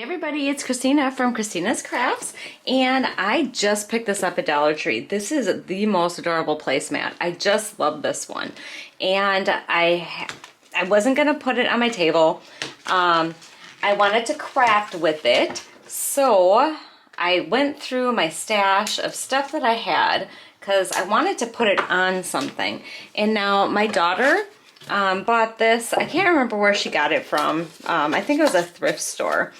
Hey everybody, it's Christina from Christina's Crafts, and I just picked this up at Dollar Tree. This is the most adorable placemat. I just love this one, and I wasn't gonna put it on my table. I wanted to craft with it, so I went through my stash of stuff that I had because I wanted to put it on something. And now my daughter bought this. I can't remember where she got it from. I think it was a thrift store.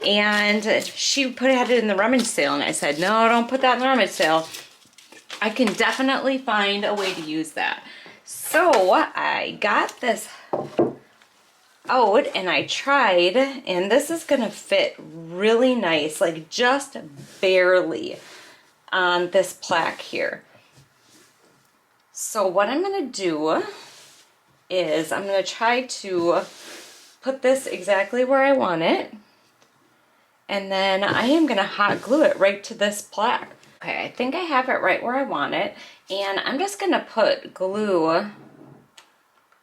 And she had it in the rummage sale, and I said, no, don't put that in the rummage sale. I can definitely find a way to use that. So I got this out and I tried, and this is gonna fit really nice, like just barely on this plaque here. So what I'm gonna do is I'm going to try to put this exactly where I want it, and then I am going to hot glue it right to this plaque. Okay, I think I have it right where I want it, and I'm just going to put glue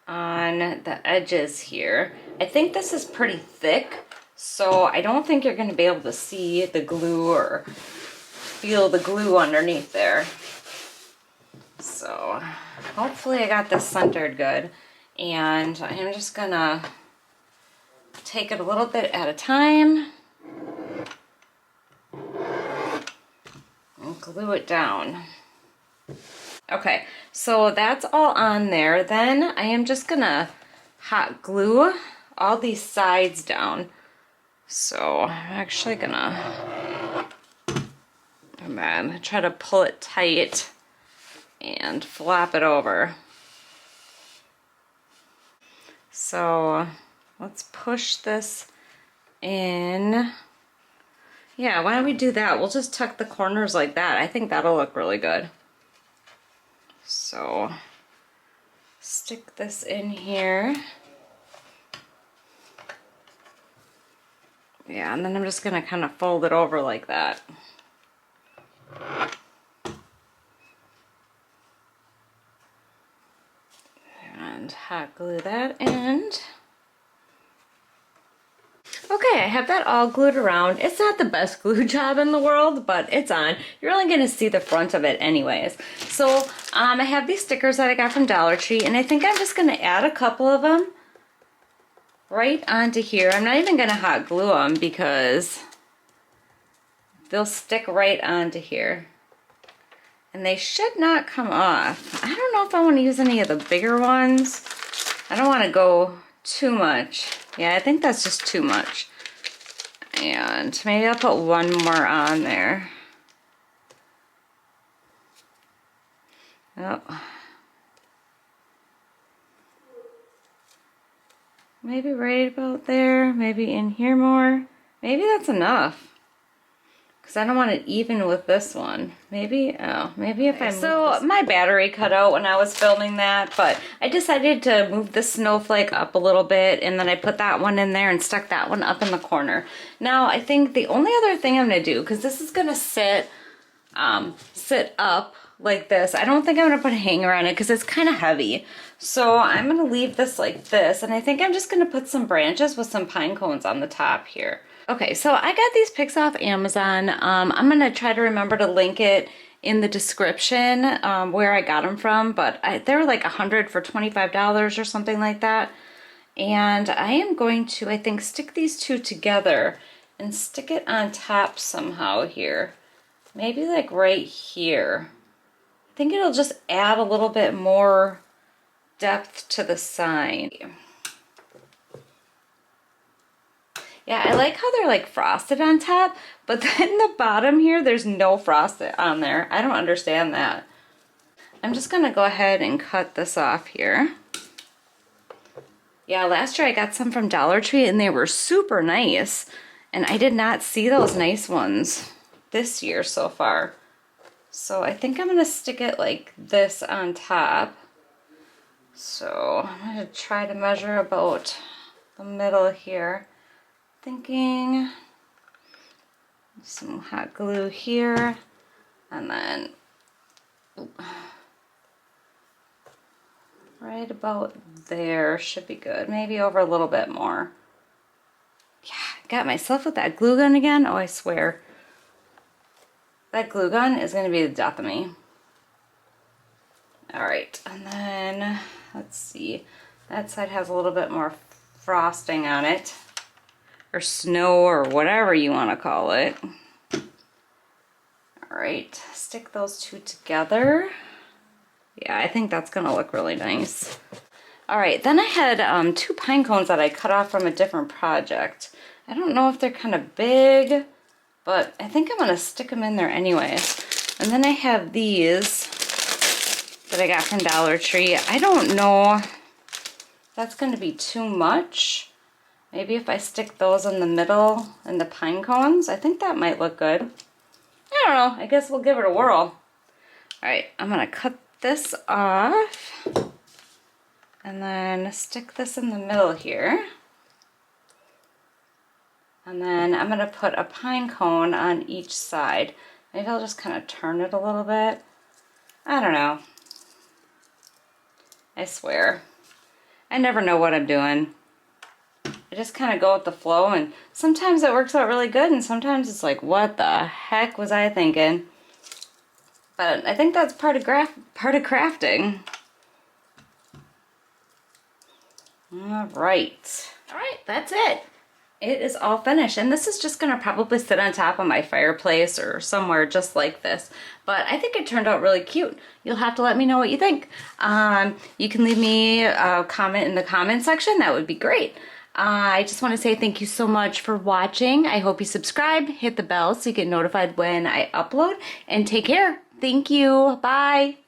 on the edges here. I think this is pretty thick, so I don't think you're going to be able to see the glue or feel the glue underneath there. So hopefully I got this centered good. And I'm just gonna take it a little bit at a time and glue it down. Okay, so that's all on there. Then I am just gonna hot glue all these sides down. So I'm actually gonna try to pull it tight and flop it over. So let's push this in. Yeah, why don't we do that? We'll just tuck the corners like that. I think that'll look really good. So stick this in here. Yeah, and then I'm just gonna kind of fold it over like that. And hot glue that end. Okay, I have that all glued around. It's not the best glue job in the world, but it's on. You're only gonna see the front of it anyways. So I have these stickers that I got from Dollar Tree, and I think I'm just gonna add a couple of them right onto here. I'm not even gonna hot glue them because they'll stick right onto here. And they should not come off. I don't know if I want to use any of the bigger ones. I don't want to go too much. Yeah, I think that's just too much. And maybe I'll put one more on there. Oh. Maybe right about there. Maybe in here more. Maybe that's enough. Because I don't want it even with this one. Maybe if I move So my battery cut out when I was filming that, but I decided to move the snowflake up a little bit, and then I put that one in there and stuck that one up in the corner. Now I think the only other thing I'm going to do, because this is going to sit up like this. I don't think I'm going to put a hanger on it because it's kind of heavy. So I'm going to leave this like this, and I think I'm just going to put some branches with some pine cones on the top here. Okay, so I got these picks off Amazon. I'm going to try to remember to link it in the description where I got them from, but they were like 100 for $25 or something like that. And I am going to, I think, stick these two together and stick it on top somehow here. Maybe like right here. I think it'll just add a little bit more depth to the sign. Yeah, I like how they're like frosted on top, but then the bottom here, there's no frosting on there. I don't understand that. I'm just gonna go ahead and cut this off here. Yeah, last year I got some from Dollar Tree and they were super nice. And I did not see those nice ones this year so far. So I think I'm gonna stick it like this on top. So I'm gonna try to measure about the middle here. Thinking some hot glue here, and then right about there should be good. Maybe over a little bit more. Yeah, got myself with that glue gun again. Oh, I swear. That glue gun is going to be the death of me. All right, and then let's see. That side has a little bit more frosting on it, or snow, or whatever you want to call it. All right, stick those two together. Yeah, I think that's gonna look really nice. All right, then I had 2 pine cones that I cut off from a different project. I don't know if they're kind of big, but I think I'm gonna stick them in there anyways. And then I have these that I got from Dollar Tree. I don't know if that's gonna be too much. Maybe if I stick those in the middle and the pine cones, I think that might look good. I don't know, I guess we'll give it a whirl. All right, I'm gonna cut this off and then stick this in the middle here. And then I'm gonna put a pine cone on each side. Maybe I'll just kind of turn it a little bit. I don't know. I swear. I never know what I'm doing. I just kind of go with the flow, and sometimes it works out really good, and sometimes it's like, what the heck was I thinking? But I think that's part of crafting. All right, that's it. It is all finished, and this is just gonna probably sit on top of my fireplace or somewhere just like this. But I think it turned out really cute. You'll have to let me know what you think. You can leave me a comment in the comment section. That would be great. I just want to say thank you so much for watching. I hope you subscribe, hit the bell so you get notified when I upload, and take care. Thank you. Bye.